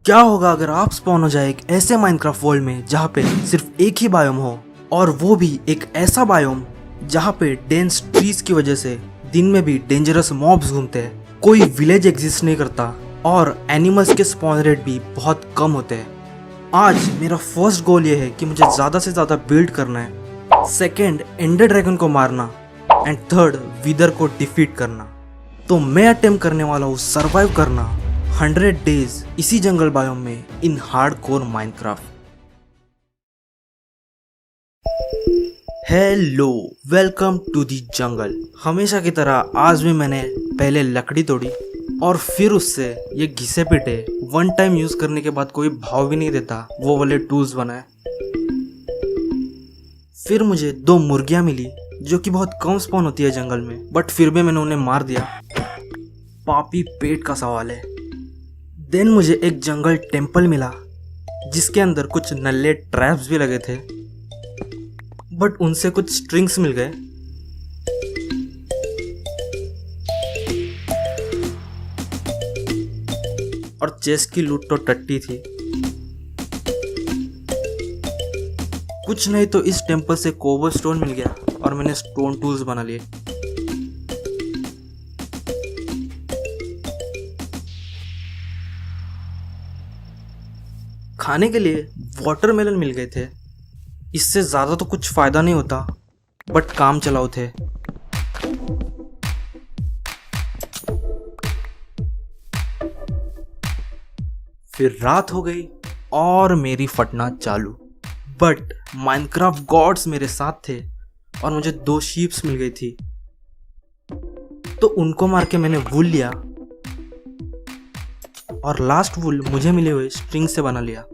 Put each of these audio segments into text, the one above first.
क्या होगा अगर आप स्पॉन हो जाए एक ऐसे माइनक्राफ्ट वर्ल्ड में जहाँ पे सिर्फ एक ही बायोम हो, और वो भी एक ऐसा बायोम जहाँ पे डेंस ट्रीज की वजह से दिन में भी डेंजरस मॉब्स घूमते हैं, कोई विलेज एग्जिस्ट नहीं करता और एनिमल्स के स्पॉन रेट भी बहुत कम होते हैं। आज मेरा फर्स्ट गोल ये है कि मुझे ज़्यादा से ज़्यादा बिल्ड करना है, सेकेंड एंडर ड्रैगन को मारना एंड थर्ड विदर को डिफीट करना। तो मैं अटेम्प्ट करने वाला हूँ सर्वाइव करना 100 डेज इसी जंगल बायोम में in hardcore Minecraft. Hello, welcome to the jungle. हमेशा की तरह आज भी मैंने पहले लकड़ी तोड़ी और फिर उससे ये घिसे पिटे वन टाइम यूज करने के बाद कोई भाव भी नहीं देता वो वाले टूल्स बनाए। फिर मुझे 2 मुर्गियां मिली जो कि बहुत कम स्पॉन होती है जंगल में, बट फिर भी मैंने उन्हें मार दिया। पापी पेट का सवाल है। देन मुझे एक जंगल टेम्पल मिला जिसके अंदर कुछ नल्ले ट्रैप्स भी लगे थे, बट उनसे कुछ स्ट्रिंग्स मिल गए। और चेस्ट की लूट तो टट्टी थी। कुछ नहीं तो इस टेम्पल से कोबलस्टोन मिल गया और मैंने स्टोन टूल्स बना लिए। खाने के लिए वाटरमेलन मिल गए थे। इससे ज़्यादा तो कुछ फ़ायदा नहीं होता, बट काम चलाओ थे। फिर रात हो गई और मेरी फटना चालू, बट माइनक्राफ्ट गॉड्स मेरे साथ थे और मुझे 2 शीप्स मिल गई थी, तो उनको मार के मैंने वूल लिया और लास्ट वूल मुझे मिले हुए स्ट्रिंग से बना लिया।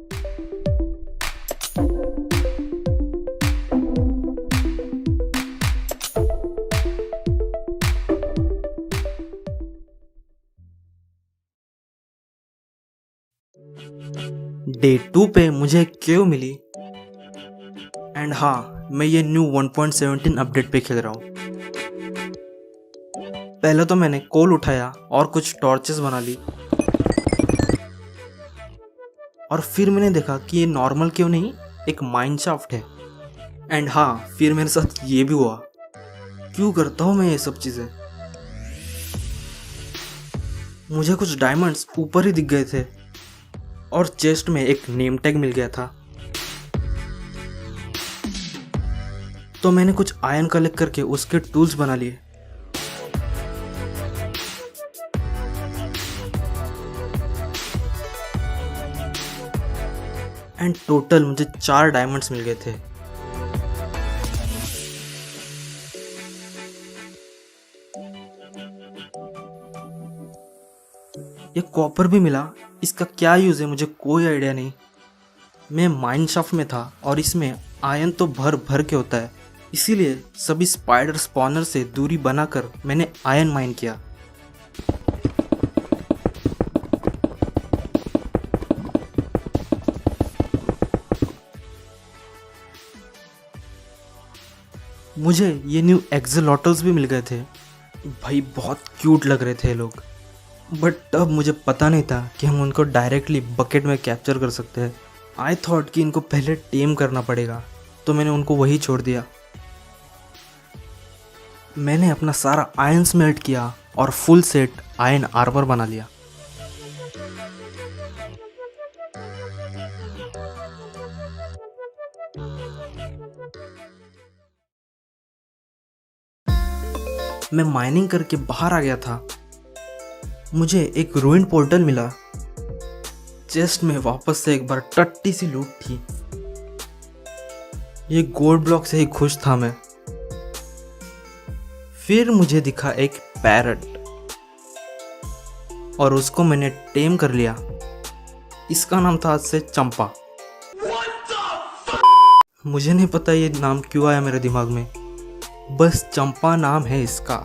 डे 2 पे मुझे एक केव मिली एंड हाँ, मैं ये न्यू 1.17 अपडेट पे खेल रहा हूँ। पहले तो मैंने कोल उठाया और कुछ टॉर्चेस बना ली, और फिर मैंने देखा कि ये नॉर्मल केव नहीं, एक माइन शाफ्ट है। एंड हाँ, फिर मेरे साथ ये भी हुआ। क्यों करता हूँ मैं ये सब चीज़ें? मुझे कुछ डायमंड्स ऊपर ही दिख गए थे और चेस्ट में एक नेम टैग मिल गया था, तो मैंने कुछ आयरन कलेक्ट करके उसके टूल्स बना लिए। एंड टोटल मुझे 4 डायमंड्स मिल गए थे। ये कॉपर भी मिला, इसका क्या यूज़ है मुझे कोई आइडिया नहीं। मैं माइन शाफ्ट में था और इसमें आयरन तो भर भर के होता है, इसीलिए सभी स्पाइडर स्पॉनर से दूरी बनाकर मैंने आयरन माइन किया। मुझे ये न्यू एक्सोलॉटल्स भी मिल गए थे। भाई बहुत क्यूट लग रहे थे ये लोग, बट तब मुझे पता नहीं था कि हम उनको डायरेक्टली बकेट में कैप्चर कर सकते हैं। आई थॉट कि इनको पहले टेम करना पड़ेगा, तो मैंने उनको वही छोड़ दिया। मैंने अपना सारा आयरन स्मेल्ट किया और फुल सेट आयरन आर्मर बना लिया। मैं माइनिंग करके बाहर आ गया था। मुझे एक रूइन पोर्टल मिला। चेस्ट में वापस से एक बार टट्टी सी लूट थी। ये गोल्ड ब्लॉक से ही खुश था मैं। फिर मुझे दिखा एक पैरट और उसको मैंने टेम कर लिया। इसका नाम था आज से चंपा। मुझे नहीं पता ये नाम क्यों आया मेरे दिमाग में, बस चंपा नाम है इसका।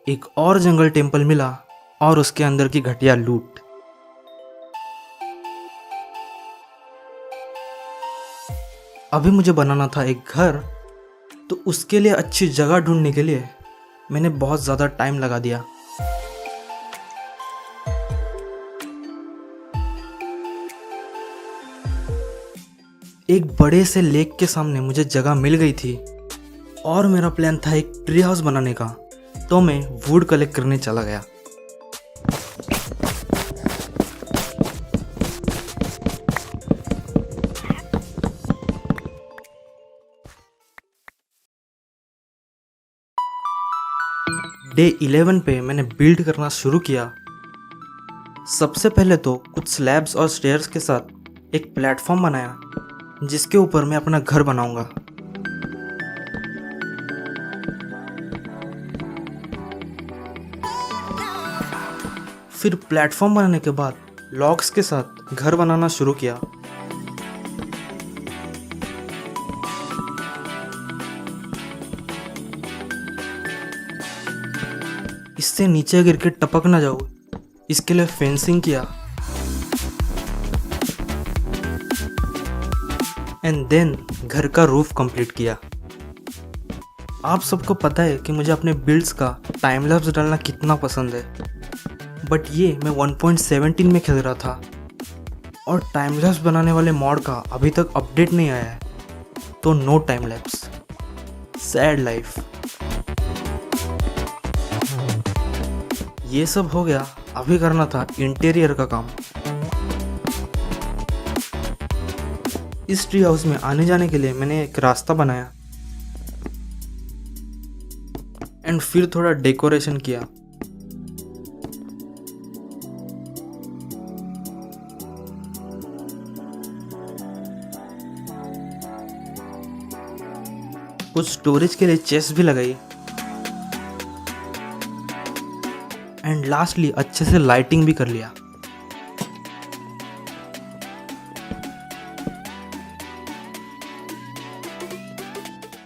एक और जंगल टेम्पल मिला और उसके अंदर की घटिया लूट। अभी मुझे बनाना था एक घर, तो उसके लिए अच्छी जगह ढूंढने के लिए मैंने बहुत ज़्यादा टाइम लगा दिया। एक बड़े से लेक के सामने मुझे जगह मिल गई थी और मेरा प्लान था एक ट्री हाउस बनाने का, तो मैं वुड कलेक्ट करने चला गया। डे 11 पे मैंने बिल्ड करना शुरू किया। सबसे पहले तो कुछ स्लैब्स और स्टेयर्स के साथ एक प्लेटफॉर्म बनाया जिसके ऊपर मैं अपना घर बनाऊंगा। फिर प्लेटफॉर्म बनाने के बाद लॉग्स के साथ घर बनाना शुरू किया। इससे नीचे गिर के टपक ना जाओ, इसके लिए फेंसिंग किया। एंड देन घर का रूफ कंप्लीट किया। आप सबको पता है कि मुझे अपने बिल्ड्स का टाइम लैप्स डालना कितना पसंद है, बट ये मैं 1.17 में खेल रहा था और टाइम लैप्स बनाने वाले मॉड का अभी तक अपडेट नहीं आया है, तो no time lapse. Sad life. ये सब हो गया, अभी करना था इंटीरियर का काम। इस ट्री हाउस में आने जाने के लिए मैंने एक रास्ता बनाया एंड फिर थोड़ा डेकोरेशन किया। कुछ स्टोरेज के लिए चेस्ट भी लगाई एंड लास्टली अच्छे से लाइटिंग भी कर लिया।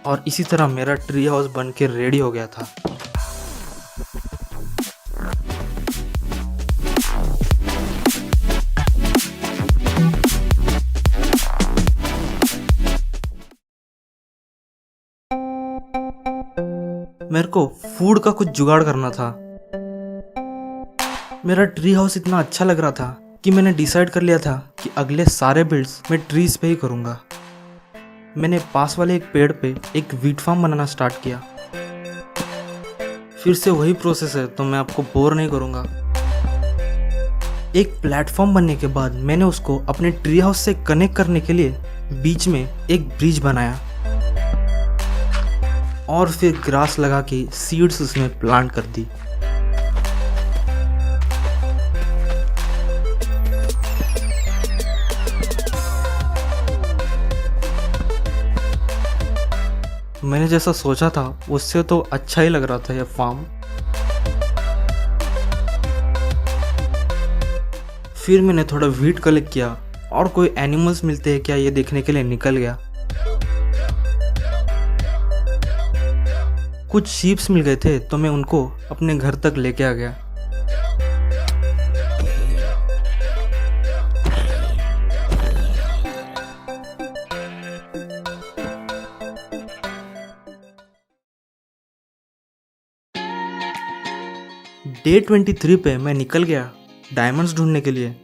और इसी तरह मेरा ट्री हाउस बन के रेडी हो गया था। मेरे को फूड का कुछ जुगाड़ करना था। मेरा ट्री हाउस इतना अच्छा लग रहा था कि मैंने डिसाइड कर लिया था कि अगले सारे बिल्ड्स मैं ट्रीज पे ही करूँगा। मैंने पास वाले एक पेड़ पे एक वीट फार्म बनाना स्टार्ट किया। फिर से वही प्रोसेस है, तो मैं आपको बोर नहीं करूँगा। एक प्लेटफॉर्म बनने के बाद मैंने उसको अपने ट्री हाउस से कनेक्ट करने के लिए बीच में एक ब्रिज बनाया और फिर ग्रास लगा के सीड्स उसमें प्लांट कर दी। मैंने जैसा सोचा था उससे तो अच्छा ही लग रहा था यह फार्म। फिर मैंने थोड़ा वीट कलेक्ट किया और कोई एनिमल्स मिलते हैं क्या ये देखने के लिए निकल गया। कुछ शीप्स मिल गए थे तो मैं उनको अपने घर तक लेके आ गया। डे 23 पे मैं निकल गया डायमंड्स ढूंढने के लिए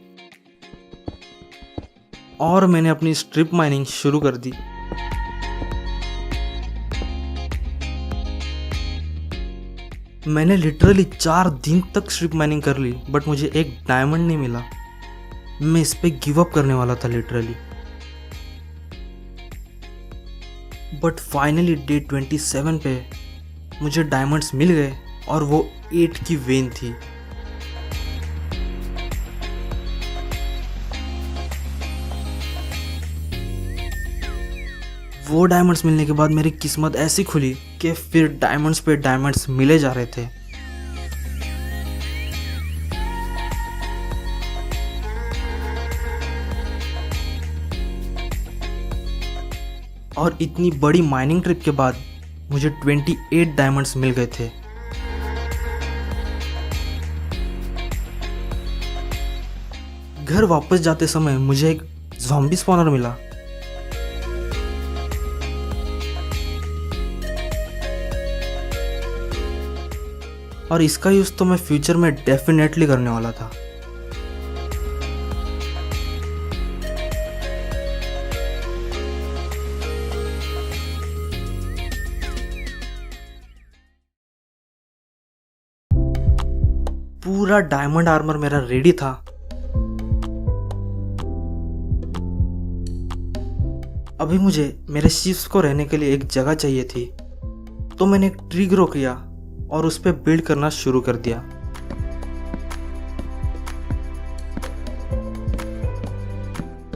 और मैंने अपनी स्ट्रिप माइनिंग शुरू कर दी। मैंने लिटरली 4 दिन तक स्ट्रिप माइनिंग कर ली, बट मुझे एक डायमंड नहीं मिला। मैं इस पे गिव अप करने वाला था लिटरली। बट फाइनली डे 27 पे मुझे डायमंड्स मिल गए और वो 8 की वेन थी। वो डायमंड्स मिलने के बाद मेरी किस्मत ऐसी खुली कि फिर डायमंड्स पे डायमंड्स मिले जा रहे थे। और इतनी बड़ी माइनिंग ट्रिप के बाद मुझे 28 डायमंड्स मिल गए थे। घर वापस जाते समय मुझे एक ज़ॉम्बी स्पॉनर मिला। और इसका यूज़ तो मैं फ्यूचर में डेफिनेटली करने वाला था। पूरा डायमंड आर्मर मेरा रेडी था। अभी मुझे मेरे शिप्स को रहने के लिए एक जगह चाहिए थी, तो मैंने एक ट्री ग्रो किया और उस पर बिल्ड करना शुरू कर दिया।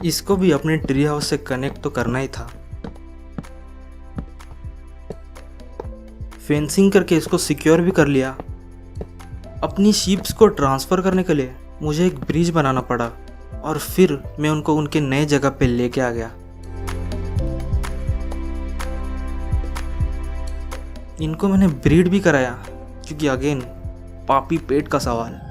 इसको भी अपने ट्री हाउस से कनेक्ट तो करना ही था। फेंसिंग करके इसको सिक्योर भी कर लिया। अपनी शीप्स को ट्रांसफ़र करने के लिए मुझे एक ब्रिज बनाना पड़ा और फिर मैं उनको उनके नए जगह पे लेके आ गया। इनको मैंने ब्रीड भी कराया क्योंकि अगेन पापी पेट का सवाल।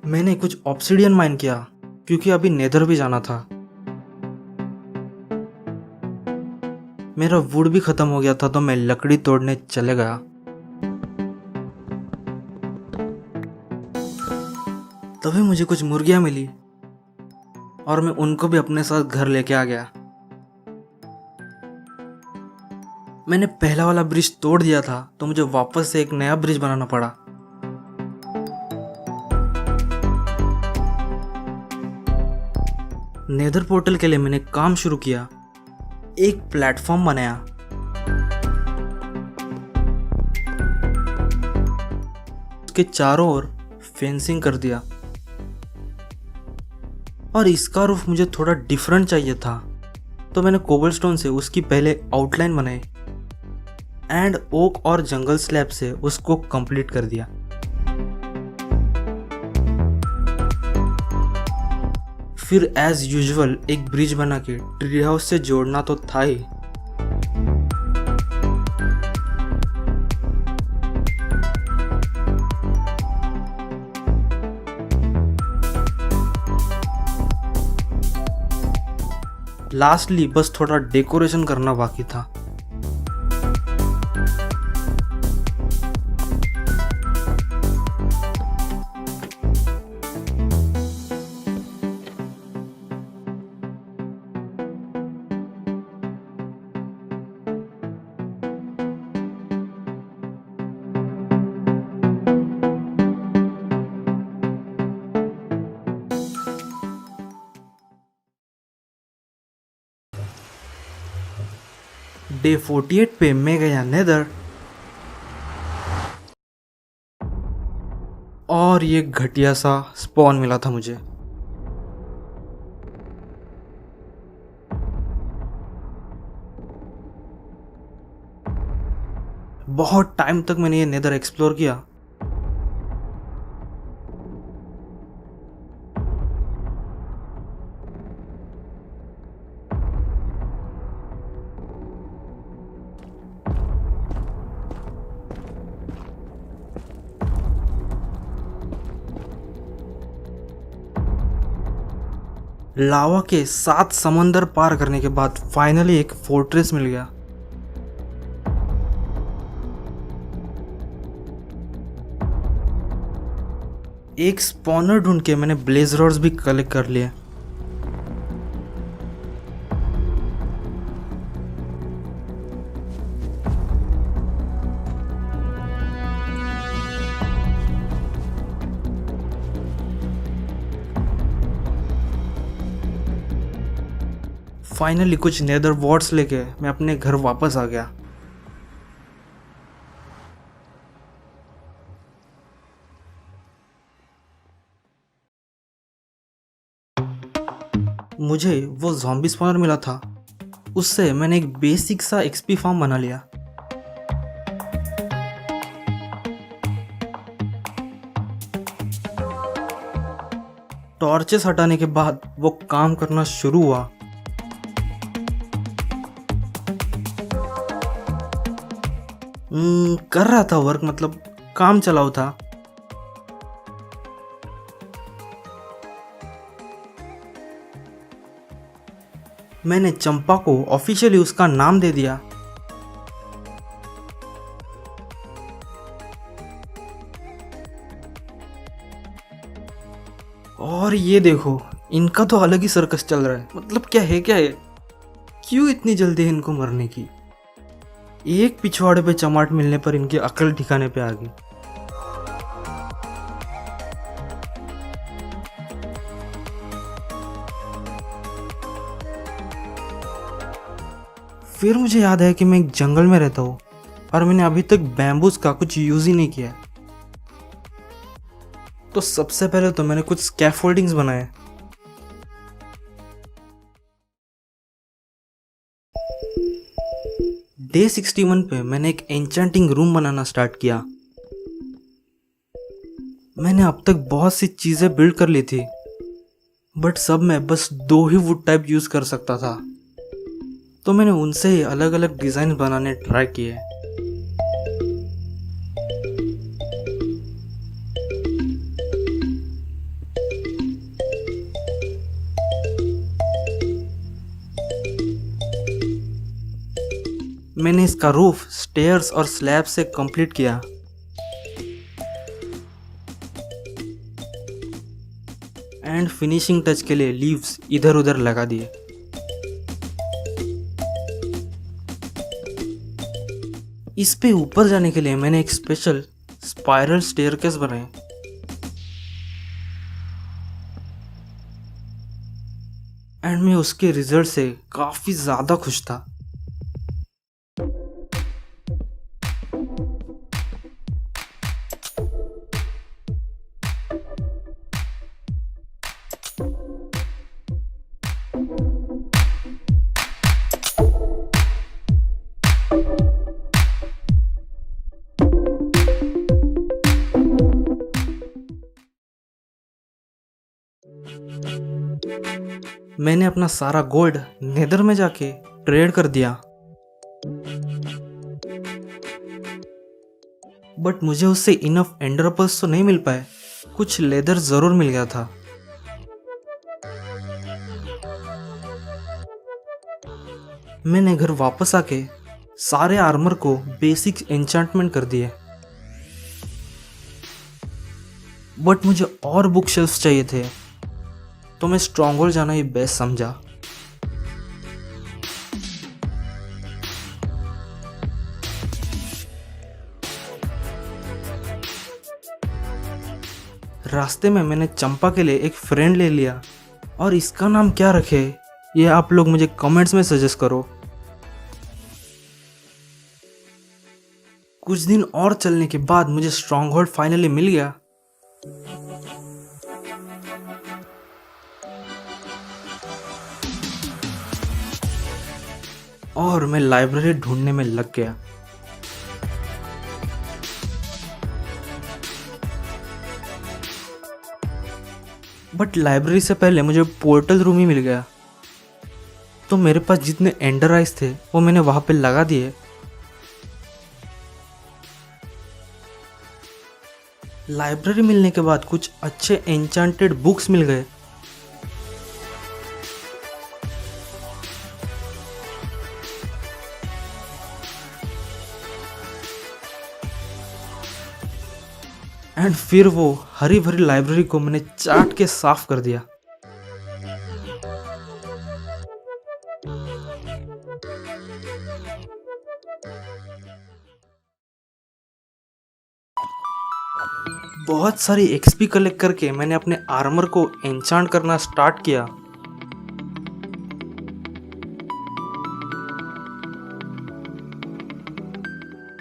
मैंने कुछ ऑब्सिडियन माइन किया क्योंकि अभी नेदर भी जाना था। मेरा वुड भी खत्म हो गया था तो मैं लकड़ी तोड़ने चले गया। तभी मुझे कुछ मुर्गियां मिली और मैं उनको भी अपने साथ घर लेके आ गया। मैंने पहला वाला ब्रिज तोड़ दिया था तो मुझे वापस से एक नया ब्रिज बनाना पड़ा। नेदर पोर्टल के लिए मैंने काम शुरू किया। एक प्लेटफॉर्म बनाया, उसके चारों ओर फेंसिंग कर दिया और इसका रूफ मुझे थोड़ा डिफरेंट चाहिए था तो मैंने कोबलस्टोन से उसकी पहले आउटलाइन बनाई एंड ओक और जंगल स्लैब से उसको कंप्लीट कर दिया। फिर एज यूजुअल एक ब्रिज बना के ट्री हाउस से जोड़ना तो था ही। लास्टली बस थोड़ा डेकोरेशन करना बाकी था। डे 48 पे मैं गया नेदर और ये घटिया सा स्पॉन मिला था मुझे। बहुत टाइम तक मैंने ये नेदर एक्सप्लोर किया। लावा के 7 समंदर पार करने के बाद फाइनली एक फोर्ट्रेस मिल गया। एक स्पॉनर ढूंढ के मैंने ब्लेज रॉड्स भी कलेक्ट कर लिए। फाइनली कुछ नेदर वॉर्ड्स लेके मैं अपने घर वापस आ गया। मुझे वो ज़ॉम्बी स्पॉनर मिला था, उससे मैंने एक बेसिक सा एक्सपी फार्म बना लिया। टॉर्चेस हटाने के बाद वो काम करना शुरू हुआ। कर रहा था वर्क, मतलब काम चलाऊ था। मैंने चंपा को ऑफिशियली उसका नाम दे दिया। और ये देखो, इनका तो अलग ही सर्कस चल रहा है। मतलब क्या है, क्यों इतनी जल्दी है इनको मरने की। एक पिछवाड़े पे चमाट मिलने पर इनकी अकल ठिकाने पे आ गई। फिर मुझे याद है कि मैं एक जंगल में रहता हूँ और मैंने अभी तक बैम्बूज का कुछ यूज ही नहीं किया। तो सबसे पहले तो मैंने कुछ स्कैफोल्डिंग्स बनाए। डे 61 पे मैंने एक एन्चेंटिंग रूम बनाना स्टार्ट किया। मैंने अब तक बहुत सी चीजें बिल्ड कर ली थी, बट सब में बस 2 ही वुड टाइप यूज कर सकता था। तो मैंने उनसे ही अलग अलग डिजाइन बनाने ट्राई किए। मैंने इसका रूफ स्टेयर्स और स्लैब से कंप्लीट किया। एंड फिनिशिंग टच के लिए लीव्स इधर उधर लगा दिए। इस पे ऊपर जाने के लिए मैंने एक स्पेशल स्पाइरल स्टेयरकेस बनाए। एंड मैं उसके रिजल्ट से काफी ज्यादा खुश था। मैंने अपना सारा गोल्ड नेदर में जाके ट्रेड कर दिया, बट मुझे उससे इनफ एंडर पर्ल्स तो नहीं मिल पाए। कुछ लेदर जरूर मिल गया था। मैंने घर वापस आके सारे आर्मर को बेसिक एन्चेंटमेंट कर दिए, बट मुझे और बुक शेल्फ्स चाहिए थे, तो मैं स्ट्रॉन्गहोल्ड जाना ही बेस्ट समझा। रास्ते में मैंने चंपा के लिए एक फ्रेंड ले लिया, और इसका नाम क्या रखे ये आप लोग मुझे कमेंट्स में सजेस्ट करो। कुछ दिन और चलने के बाद मुझे स्ट्रॉन्गहोल्ड फाइनली मिल गया। और मैं लाइब्रेरी ढूंढने में लग गया। बट लाइब्रेरी से पहले मुझे पोर्टल रूम ही मिल गया। तो मेरे पास जितने एंडर आइज थे वो मैंने वहां पे लगा दिए। लाइब्रेरी मिलने के बाद कुछ अच्छे एन्चेंटेड बुक्स मिल गए। एंड फिर वो हरी भरी लाइब्रेरी को मैंने चाट के साफ कर दिया। बहुत सारी एक्सपी कलेक्ट करके मैंने अपने आर्मर को एन्चांट करना स्टार्ट किया।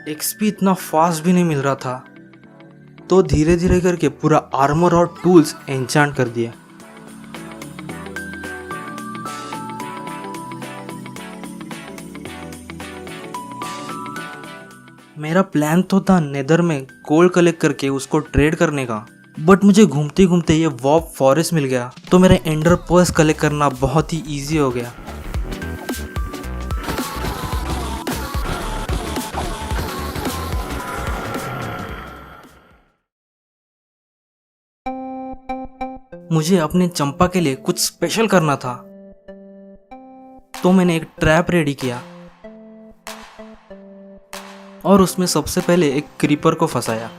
एक्सपी इतना फास्ट भी नहीं मिल रहा था, तो धीरे धीरे करके पूरा आर्मर और टूल्स एन्चांट कर दिया। मेरा प्लान तो था नेदर में गोल्ड कलेक्ट करके उसको ट्रेड करने का, बट मुझे घूमते घूमते ये वॉर्प फॉरेस्ट मिल गया, तो मेरा एंडर पर्ल्स कलेक्ट करना बहुत ही इजी हो गया। मुझे अपने चंपा के लिए कुछ स्पेशल करना था। तो मैंने एक ट्रैप रेडी किया और उसमें सबसे पहले एक क्रीपर को फंसाया।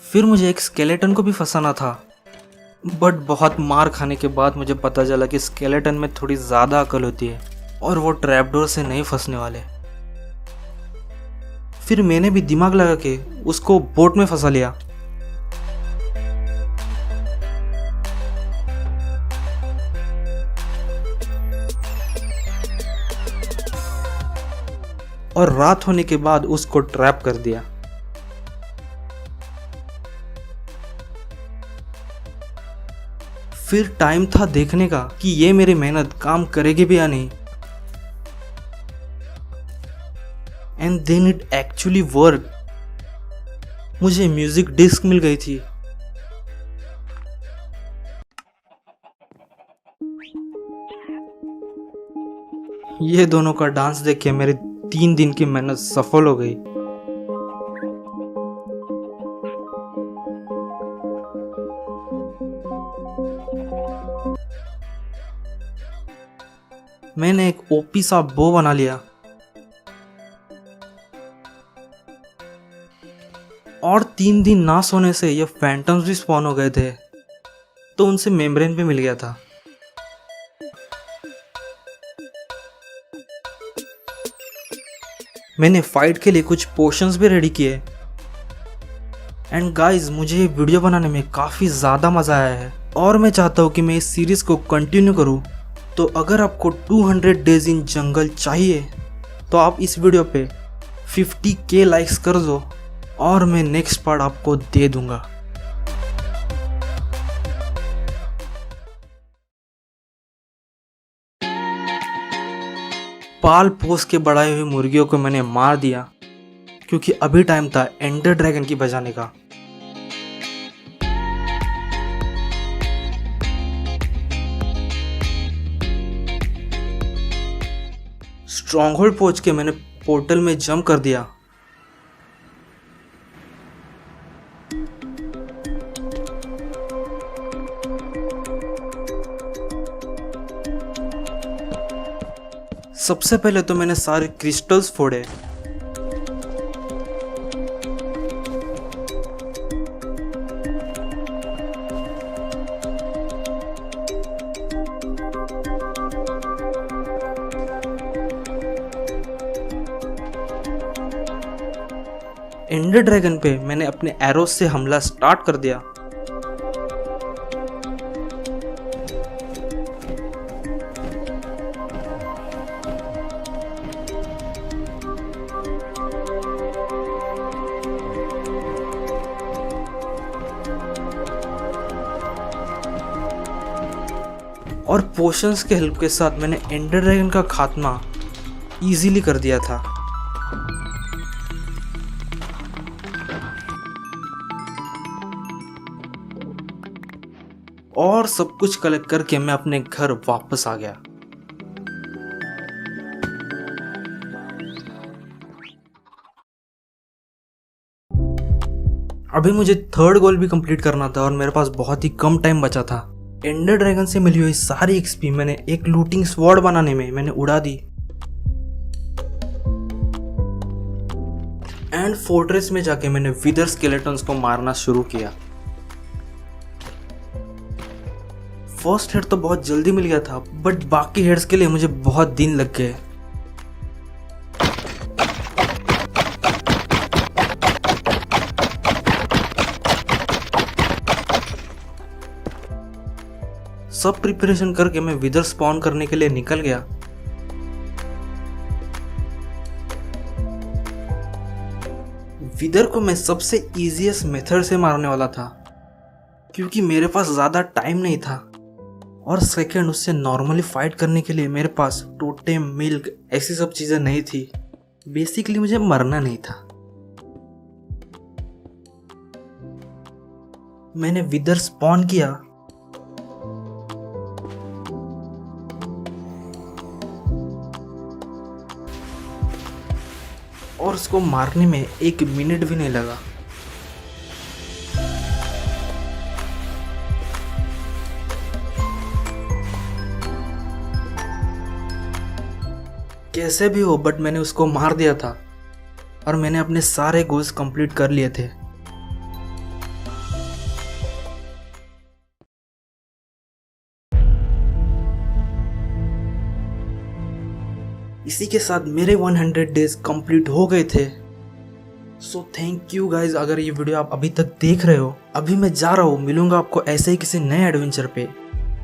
फिर मुझे एक स्केलेटन को भी फंसाना था, बट बहुत मार खाने के बाद मुझे पता चला कि स्केलेटन में थोड़ी ज़्यादा अकल होती है और वो ट्रैपडोर से नहीं फंसने वाले। फिर मैंने भी दिमाग लगा के उसको बोट में फंसा लिया। और रात होने के बाद उसको ट्रैप कर दिया। फिर टाइम था देखने का कि ये मेरी मेहनत काम करेगी भी या नहीं। And then it actually work. मुझे म्यूजिक डिस्क मिल गई थी। ये दोनों का डांस देख के मेरी 3 दिन की मेहनत सफल हो गई। मैंने एक ओपी सा बो बना लिया और 3 दिन ना सोने से ये फैंटम्स भी स्पॉन हो गए थे, तो उनसे मेम्ब्रेन भी मिल गया था। मैंने फाइट के लिए कुछ पोशंस भी रेडी किए। एंड गाइस, मुझे ये वीडियो बनाने में काफ़ी ज़्यादा मज़ा आया है और मैं चाहता हूँ कि मैं इस सीरीज़ को कंटिन्यू करूँ। तो अगर आपको 200 डेज इन जंगल चाहिए तो आप इस वीडियो पे 50K लाइक्स कर दो और मैं नेक्स्ट पार्ट आपको दे दूंगा। पाल पोस के बढ़ाए हुए मुर्गियों को मैंने मार दिया क्योंकि अभी टाइम था एंडर ड्रैगन की बजाने का। स्ट्रॉन्गहोल्ड पहुंच के मैंने पोर्टल में जंप कर दिया। सबसे पहले तो मैंने सारे क्रिस्टल्स फोड़े। एंडर ड्रैगन पे मैंने अपने एरोस से हमला स्टार्ट कर दिया। और पोशंस के हेल्प के साथ मैंने एंडर ड्रैगन का खात्मा इजीली कर दिया था। और सब कुछ कलेक्ट करके मैं अपने घर वापस आ गया। अभी मुझे 3rd गोल भी कंप्लीट करना था और मेरे पास बहुत ही कम टाइम बचा था। एंडर ड्रैगन से मिली हुई सारी एक्सपी मैंने एक लूटिंग स्वॉर्ड बनाने में मैंने उड़ा दी। एंड फोर्ट्रेस में जाके मैंने विदर स्केलेटन्स को मारना शुरू किया। फर्स्ट हेड तो बहुत जल्दी मिल गया था, बट बाकी हेड्स के लिए मुझे बहुत दिन लग गए। सब प्रिपरेशन करके मैं विदर स्पॉन करने के लिए निकल गया। विदर को मैं सबसे इजीएस्ट मेथड से मारने वाला था क्योंकि मेरे पास ज़्यादा टाइम नहीं था और सेकंड, उससे नॉर्मली फाइट करने के लिए मेरे पास टोटेम, मिल्क ऐसी सब चीज़ें नहीं थी। बेसिकली मुझे मरना नहीं था। मैंने विदर स्पॉन किया और उसको मारने में 1 मिनट भी नहीं लगा। कैसे भी हो बट मैंने उसको मार दिया था और मैंने अपने सारे गोल्स कंप्लीट कर लिए थे। इसी के साथ मेरे 100 डेज कंप्लीट हो गए थे। सो थैंक यू गाइज, अगर ये वीडियो आप अभी तक देख रहे हो। अभी मैं जा रहा हूँ, मिलूंगा आपको ऐसे ही किसी नए एडवेंचर पे।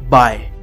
बाय।